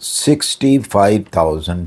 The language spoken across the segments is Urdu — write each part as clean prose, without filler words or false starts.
65,000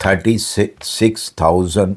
36,000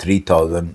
3,000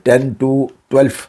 10 to 12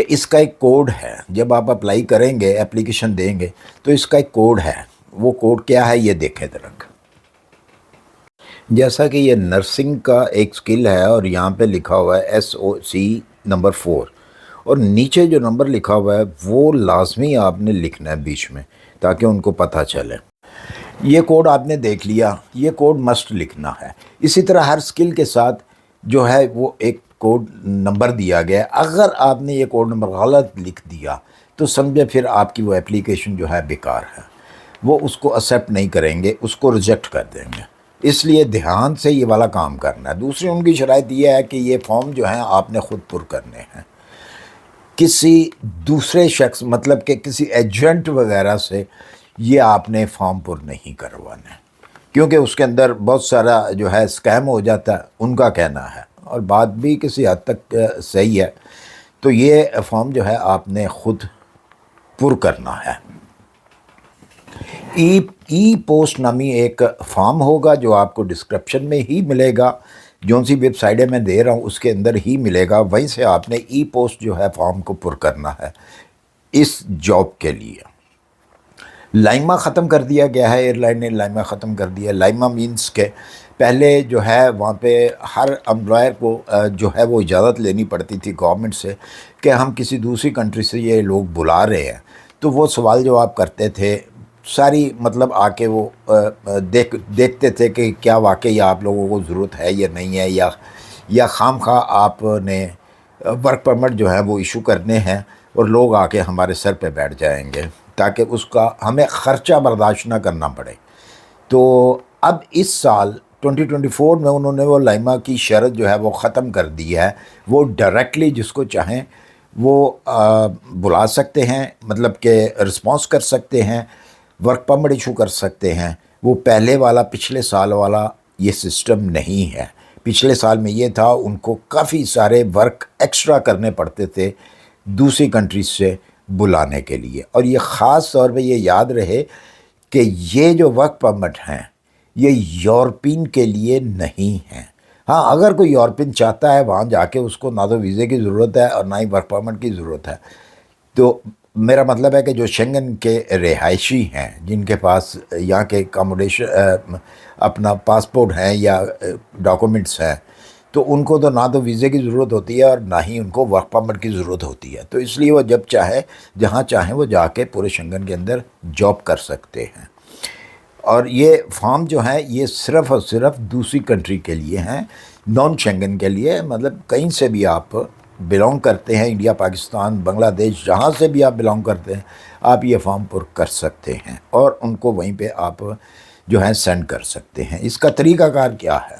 کہ اس کا ایک کوڈ ہے، جب آپ اپلائی کریں گے، اپلیکیشن دیں گے تو اس کا ایک کوڈ ہے. وہ کوڈ کیا ہے یہ دیکھیں ذرا. جیسا کہ یہ نرسنگ کا ایک سکل ہے اور یہاں پہ لکھا ہوا ہے SOC نمبر 4، اور نیچے جو نمبر لکھا ہوا ہے وہ لازمی آپ نے لکھنا ہے بیچ میں تاکہ ان کو پتہ چلے. یہ کوڈ آپ نے دیکھ لیا، یہ کوڈ مسٹ لکھنا ہے. اسی طرح ہر سکل کے ساتھ جو ہے وہ ایک کوڈ نمبر دیا گیا ہے. اگر آپ نے یہ کوڈ نمبر غلط لکھ دیا تو سمجھے پھر آپ کی وہ اپلیکیشن جو ہے بیکار ہے، وہ اس کو ایکسیپٹ نہیں کریں گے، اس کو ریجیکٹ کر دیں گے. اس لیے دھیان سے یہ والا کام کرنا ہے. دوسری ان کی شرائط یہ ہے کہ یہ فارم جو ہیں آپ نے خود پر کرنے ہیں، کسی دوسرے شخص مطلب کہ کسی ایجنٹ وغیرہ سے یہ آپ نے فارم پر نہیں کروانا ہے، کیونکہ اس کے اندر بہت سارا جو ہے اسکیم ہو جاتا ہے ان کا کہنا ہے، اور بات بھی کسی حد تک صحیح ہے. تو یہ فارم جو ہے آپ نے خود پر کرنا ہے. ای پوسٹ نامی ایک فارم ہوگا جو آپ کو ڈسکرپشن میں ہی ملے گا، جون سی ویب سائٹیں میں دے رہا ہوں اس کے اندر ہی ملے گا. وہیں سے آپ نے ای پوسٹ جو ہے فارم کو پر کرنا ہے اس جاب کے لیے. لائمہ ختم کر دیا گیا ہے، ایئر لائن نے لائمہ ختم کر دیا. لائمہ مینس کہ پہلے جو ہے وہاں پہ ہر امپلائر کو جو ہے وہ اجازت لینی پڑتی تھی گورنمنٹ سے کہ ہم کسی دوسری کنٹری سے یہ لوگ بلا رہے ہیں، تو وہ سوال جواب کرتے تھے ساری، مطلب آ کے وہ دیکھتے تھے کہ کیا واقعی آپ لوگوں کو ضرورت ہے یا نہیں ہے، یا خام خواہ آپ نے ورک پرمٹ جو ہے وہ ایشو کرنے ہیں اور لوگ آ کے ہمارے سر پہ بیٹھ جائیں گے تاکہ اس کا ہمیں خرچہ برداشت نہ کرنا پڑے. تو اب اس سال 2024 میں انہوں نے وہ لائمہ کی شرط جو ہے وہ ختم کر دی ہے. وہ ڈائریکٹلی جس کو چاہیں وہ بلا سکتے ہیں، مطلب کہ رسپانس کر سکتے ہیں، ورک پرمٹ ایشو کر سکتے ہیں. وہ پہلے والا پچھلے سال والا یہ سسٹم نہیں ہے. پچھلے سال میں یہ تھا ان کو کافی سارے ورک ایکسٹرا کرنے پڑتے تھے دوسری کنٹریز سے بلانے کے لیے. اور یہ خاص طور پہ یہ یاد رہے کہ یہ جو ورک پرمٹ ہیں یہ یورپین کے لیے نہیں ہیں. ہاں اگر کوئی یورپین چاہتا ہے وہاں جا کے اس کو نہ تو ویزے کی ضرورت ہے اور نہ ہی ورک پرمٹ کی ضرورت ہے. تو میرا مطلب ہے کہ جو شنگن کے رہائشی ہیں جن کے پاس یہاں کے اکاموڈیشن اپنا پاسپورٹ ہیں یا ڈاکومنٹس ہیں، تو ان کو تو نہ تو ویزے کی ضرورت ہوتی ہے اور نہ ہی ان کو ورک پرمٹ کی ضرورت ہوتی ہے. تو اس لیے وہ جب چاہے جہاں چاہیں وہ جا کے پورے شنگن کے اندر جاب کر سکتے ہیں. اور یہ فارم جو ہیں یہ صرف اور صرف دوسری کنٹری کے لیے ہیں، نان شنگن کے لیے. مطلب کہیں سے بھی آپ بلانگ کرتے ہیں، انڈیا، پاکستان، بنگلہ دیش، جہاں سے بھی آپ بلانگ کرتے ہیں آپ یہ فارم پر کر سکتے ہیں اور ان کو وہیں پہ آپ جو ہے سینڈ کر سکتے ہیں. اس کا طریقہ کار کیا ہے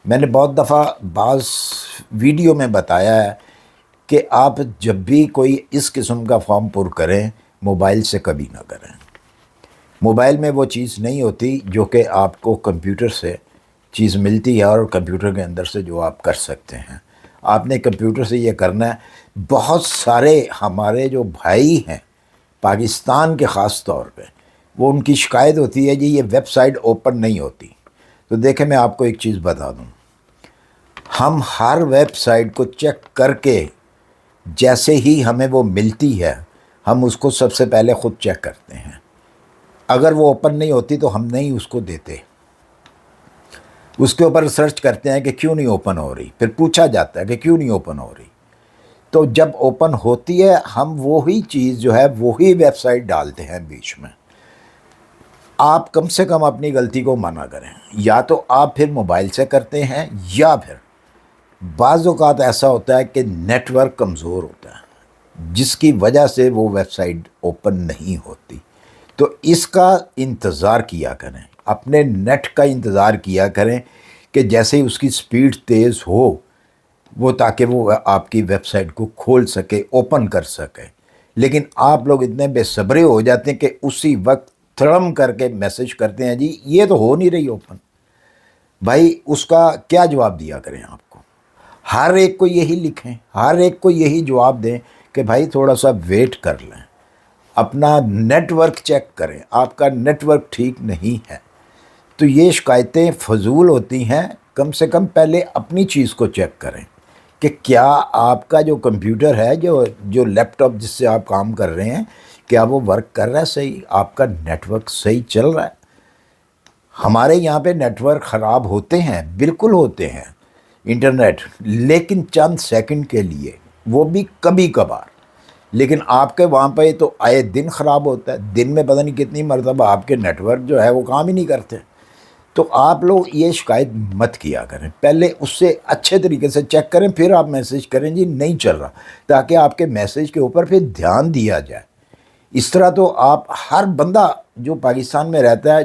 میں نے بہت دفعہ بعض ویڈیو میں بتایا ہے کہ آپ جب بھی کوئی اس قسم کا فارم پر کریں موبائل سے کبھی نہ کریں. موبائل میں وہ چیز نہیں ہوتی جو کہ آپ کو کمپیوٹر سے چیز ملتی ہے اور کمپیوٹر کے اندر سے جو آپ کر سکتے ہیں. آپ نے کمپیوٹر سے یہ کرنا ہے. بہت سارے ہمارے جو بھائی ہیں پاکستان کے خاص طور پہ وہ ان کی شکایت ہوتی ہے جی یہ ویب سائٹ اوپن نہیں ہوتی. تو دیکھیں میں آپ کو ایک چیز بتا دوں، ہم ہر ویب سائٹ کو چیک کر کے جیسے ہی ہمیں وہ ملتی ہے ہم اس کو سب سے پہلے خود چیک کرتے ہیں. اگر وہ اوپن نہیں ہوتی تو ہم نہیں اس کو دیتے، اس کے اوپر ریسرچ کرتے ہیں کہ کیوں نہیں اوپن ہو رہی، پھر پوچھا جاتا ہے کہ کیوں نہیں اوپن ہو رہی. تو جب اوپن ہوتی ہے ہم وہی چیز جو ہے وہی ویب سائٹ ڈالتے ہیں بیچ میں. آپ کم سے کم اپنی غلطی کو منع کریں. یا تو آپ پھر موبائل سے کرتے ہیں یا پھر بعض اوقات ایسا ہوتا ہے کہ نیٹ ورک کمزور ہوتا ہے جس کی وجہ سے وہ ویب سائٹ اوپن نہیں ہوتی. تو اس کا انتظار کیا کریں، اپنے نیٹ کا انتظار کیا کریں کہ جیسے ہی اس کی سپیڈ تیز ہو وہ تاکہ وہ آپ کی ویب سائٹ کو کھول سکے، اوپن کر سکے. لیکن آپ لوگ اتنے بے صبرے ہو جاتے ہیں کہ اسی وقت تھرم کر کے میسج کرتے ہیں جی یہ تو ہو نہیں رہی اوپن. بھائی اس کا کیا جواب دیا کریں آپ کو؟ ہر ایک کو یہی لکھیں، ہر ایک کو یہی جواب دیں کہ بھائی تھوڑا سا ویٹ کر لیں، اپنا نیٹ ورک چیک کریں، آپ کا نیٹ ورک ٹھیک نہیں ہے. تو یہ شکایتیں فضول ہوتی ہیں. کم سے کم پہلے اپنی چیز کو چیک کریں کہ کیا آپ کا جو کمپیوٹر ہے، جو لیپ ٹاپ جس سے آپ کام کر رہے ہیں، کیا وہ ورک کر رہا ہے صحیح، آپ کا نیٹ ورک صحیح چل رہا ہے۔ ہمارے یہاں پہ نیٹ ورک خراب ہوتے ہیں، بالکل ہوتے ہیں انٹرنیٹ، لیکن چند سیکنڈ کے لیے، وہ بھی کبھی کبھار۔ لیکن آپ کے وہاں پہ تو آئے دن خراب ہوتا ہے، دن میں پتہ نہیں کتنی مرتبہ آپ کے نیٹ ورک جو ہے وہ کام ہی نہیں کرتے۔ تو آپ لوگ یہ شکایت مت کیا کریں، پہلے اس سے اچھے طریقے سے چیک کریں، پھر آپ میسیج کریں جی نہیں چل رہا، تاکہ آپ کے میسیج کے اوپر پھر دھیان دیا جائے۔ اس طرح تو آپ ہر بندہ جو پاکستان میں رہتا ہے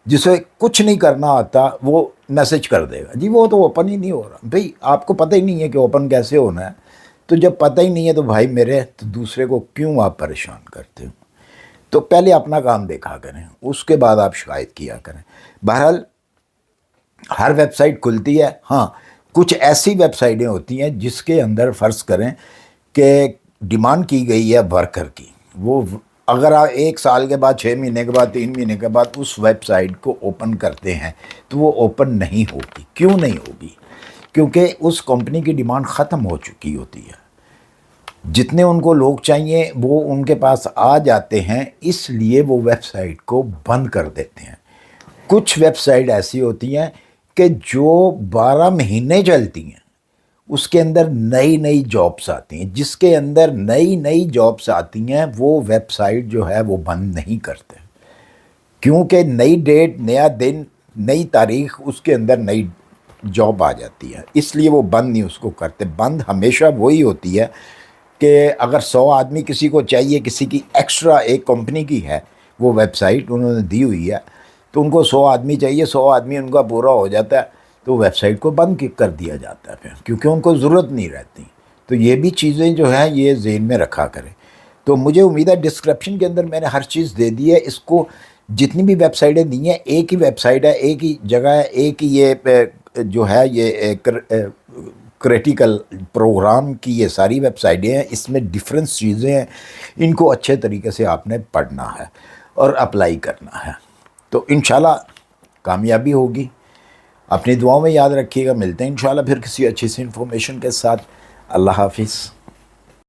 جسے کچھ نہیں کرنا آتا، وہ میسیج کر دے گا جی وہ تو اوپن ہی نہیں ہو رہا۔ بھئی آپ کو پتہ ہی نہیں ہے کہ اوپن کیسے ہونا ہے، تو جب پتہ ہی نہیں ہے تو بھائی میرے، تو دوسرے کو کیوں آپ پریشان کرتے ہو؟ تو پہلے اپنا کام دیکھا کریں، اس کے بعد آپ شکایت کیا کریں۔ بہرحال ہر ویب سائٹ کھلتی ہے، ہاں کچھ ایسی ویب سائٹیں ہوتی ہیں جس کے اندر فرض کریں کہ ڈیمانڈ کی گئی ہے ورکر کی، وہ اگر آپ 1 سال کے بعد، 6 مہینے کے بعد، 3 مہینے کے بعد اس ویب سائٹ کو اوپن کرتے ہیں تو وہ اوپن نہیں ہوگی۔ کیوں نہیں ہوگی؟ کیونکہ اس کمپنی کی ڈیمانڈ ختم ہو چکی ہوتی ہے، جتنے ان کو لوگ چاہیے وہ ان کے پاس آ جاتے ہیں، اس لیے وہ ویب سائٹ کو بند کر دیتے ہیں۔ کچھ ویب سائٹ ایسی ہوتی ہیں کہ جو 12 مہینے چلتی ہیں، اس کے اندر نئی جابس آتی ہیں، جس کے اندر نئی جابس آتی ہیں وہ ویب سائٹ جو ہے وہ بند نہیں کرتے، کیونکہ نئی ڈیٹ، نیا دن، نئی تاریخ، اس کے اندر نئی جاب آ جاتی ہے، اس لیے وہ بند نہیں اس کو کرتے۔ بند ہمیشہ وہی ہوتی ہے کہ اگر 100 آدمی کسی کو چاہیے، کسی کی ایکسٹرا، ایک کمپنی کی ہے وہ ویب سائٹ انہوں نے دی ہوئی ہے، تو ان کو 100 آدمی چاہیے، 100 آدمی ان کا پورا ہو جاتا ہے تو ویب سائٹ کو بند کر دیا جاتا ہے پھر، کیونکہ ان کو ضرورت نہیں رہتی۔ تو یہ بھی چیزیں جو ہیں یہ ذہن میں رکھا کریں۔ تو مجھے امید ہے ڈسکرپشن کے اندر میں نے ہر چیز دے دی ہے، اس کو جتنی بھی ویب سائٹیں دی ہیں، ایک ہی ویب سائٹ ہے، ایک ہی جگہ ہے، ایک ہی یہ جو ہے یہ کریٹیکل پروگرام کی یہ ساری ویب سائٹیں ہیں، اس میں ڈیفرنس چیزیں ہیں، ان کو اچھے طریقے سے آپ نے پڑھنا ہے اور اپلائی کرنا ہے، تو انشاءاللہ کامیابی ہوگی۔ اپنی دعاؤں میں یاد رکھیے گا، ملتے ہیں انشاءاللہ پھر کسی اچھی سی انفارمیشن کے ساتھ۔ اللہ حافظ۔